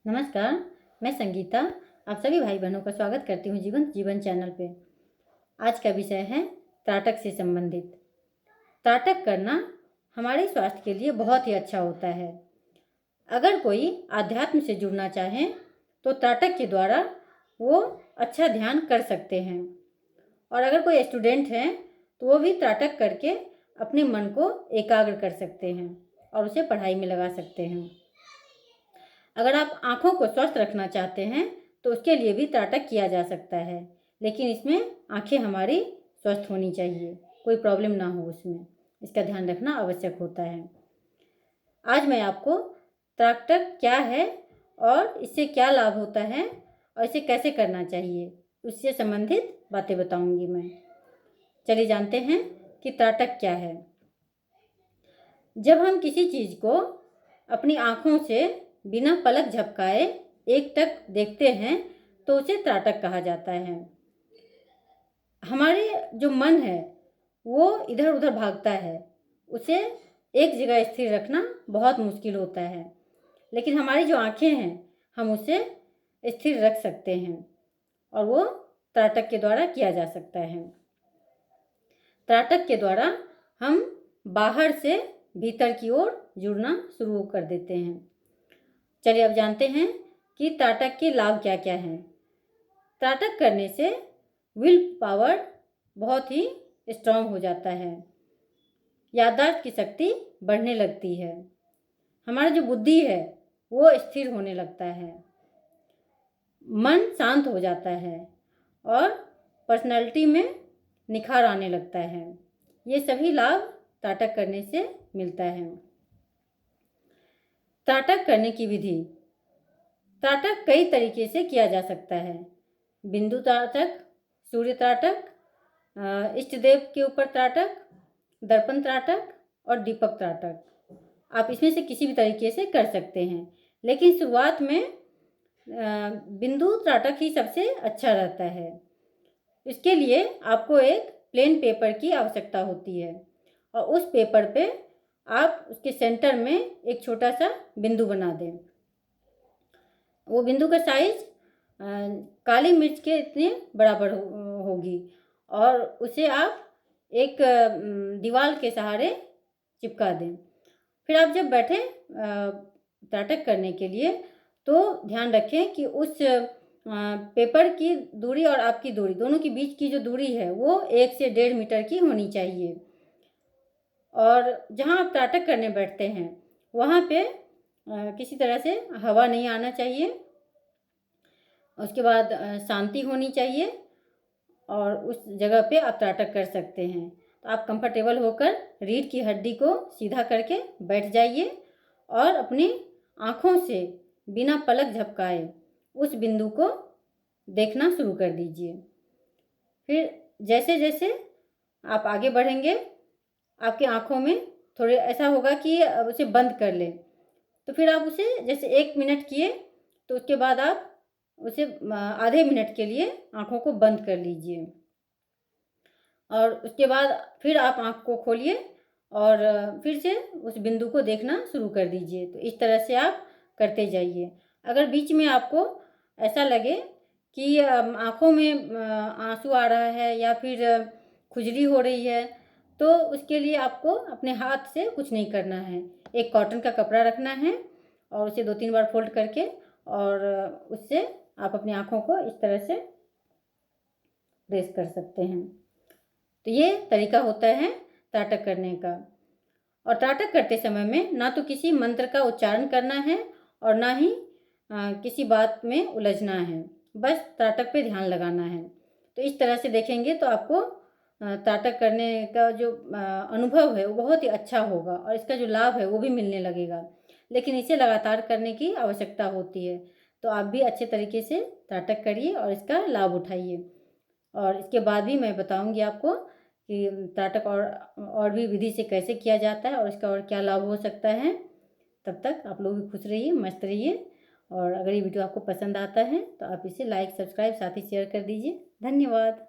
नमस्कार, मैं संगीता आप सभी भाई बहनों का स्वागत करती हूँ जीवन चैनल पे। आज का विषय है त्राटक से संबंधित। त्राटक करना हमारे स्वास्थ्य के लिए बहुत ही अच्छा होता है। अगर कोई आध्यात्म से जुड़ना चाहे तो त्राटक के द्वारा वो अच्छा ध्यान कर सकते हैं। और अगर कोई स्टूडेंट हैं तो वो भी त्राटक करके अपने मन को एकाग्र कर सकते हैं और उसे पढ़ाई में लगा सकते हैं। अगर आप आँखों को स्वस्थ रखना चाहते हैं तो उसके लिए भी त्राटक किया जा सकता है, लेकिन इसमें आँखें हमारी स्वस्थ होनी चाहिए, कोई प्रॉब्लम ना हो उसमें, इसका ध्यान रखना आवश्यक होता है। आज मैं आपको त्राटक क्या है और इससे क्या लाभ होता है और इसे कैसे करना चाहिए उससे संबंधित बातें बताऊंगी मैं। चलिए जानते हैं कि त्राटक क्या है। जब हम किसी चीज़ को अपनी आँखों से बिना पलक झपकाए एकटक देखते हैं तो उसे त्राटक कहा जाता है। हमारे जो मन है वो इधर उधर भागता है, उसे एक जगह स्थिर रखना बहुत मुश्किल होता है, लेकिन हमारी जो आँखें हैं हम उसे स्थिर रख सकते हैं और वो त्राटक के द्वारा किया जा सकता है। त्राटक के द्वारा हम बाहर से भीतर की ओर जुड़ना शुरू कर देते हैं। चलिए अब जानते हैं कि त्राटक के लाभ क्या क्या हैं। त्राटक करने से विल पावर बहुत ही स्ट्रांग हो जाता है, याददाश्त की शक्ति बढ़ने लगती है, हमारा जो बुद्धि है वो स्थिर होने लगता है, मन शांत हो जाता है और पर्सनैलिटी में निखार आने लगता है। ये सभी लाभ त्राटक करने से मिलता है। त्राटक करने की विधि। त्राटक कई तरीके से किया जा सकता है। बिंदु त्राटक, सूर्य त्राटक, इष्ट देव के ऊपर त्राटक, दर्पण त्राटक और दीपक त्राटक। आप इसमें से किसी भी तरीके से कर सकते हैं, लेकिन शुरुआत में बिंदु त्राटक ही सबसे अच्छा रहता है। इसके लिए आपको एक प्लेन पेपर की आवश्यकता होती है और उस पेपर पे आप उसके सेंटर में एक छोटा सा बिंदु बना दें। वो बिंदु का साइज काली मिर्च के इतने बराबर होगी और उसे आप एक दीवार के सहारे चिपका दें। फिर आप जब बैठे त्राटक करने के लिए तो ध्यान रखें कि उस पेपर की दूरी और आपकी दूरी दोनों के बीच की जो दूरी है वो 1 से 1.5 मीटर की होनी चाहिए। और जहाँ आप त्राटक करने बैठते हैं वहाँ पे किसी तरह से हवा नहीं आना चाहिए। उसके बाद शांति होनी चाहिए और उस जगह पे आप त्राटक कर सकते हैं। तो आप कंफर्टेबल होकर रीढ़ की हड्डी को सीधा करके बैठ जाइए और अपनी आँखों से बिना पलक झपकाए उस बिंदु को देखना शुरू कर दीजिए। फिर जैसे जैसे आप आगे बढ़ेंगे आपकी आँखों में थोड़े ऐसा होगा कि उसे बंद कर लें, तो फिर आप उसे जैसे 1 मिनट किए तो उसके बाद आप उसे आधे मिनट के लिए आँखों को बंद कर लीजिए और उसके बाद फिर आप आँख को खोलिए और फिर से उस बिंदु को देखना शुरू कर दीजिए। तो इस तरह से आप करते जाइए। अगर बीच में आपको ऐसा लगे कि आँखों में आंसू आ रहा है या फिर खुजली हो रही है तो उसके लिए आपको अपने हाथ से कुछ नहीं करना है। एक कॉटन का कपड़ा रखना है और उसे 2-3 बार फोल्ड करके और उससे आप अपनी आँखों को इस तरह से प्रेस कर सकते हैं। तो ये तरीका होता है त्राटक करने का। और त्राटक करते समय में ना तो किसी मंत्र का उच्चारण करना है और ना ही किसी बात में उलझना है, बस त्राटक पे ध्यान लगाना है। तो इस तरह से देखेंगे तो आपको त्राटक करने का जो अनुभव है वो बहुत ही अच्छा होगा और इसका जो लाभ है वो भी मिलने लगेगा, लेकिन इसे लगातार करने की आवश्यकता होती है। तो आप भी अच्छे तरीके से त्राटक करिए और इसका लाभ उठाइए। और इसके बाद भी मैं बताऊंगी आपको कि त्राटक और भी विधि से कैसे किया जाता है और इसका और क्या लाभ हो सकता है। तब तक आप लोग भी खुश रहिए, मस्त रहिए और अगर ये वीडियो आपको पसंद आता है तो आप इसे लाइक, सब्सक्राइब साथ ही शेयर कर दीजिए। धन्यवाद।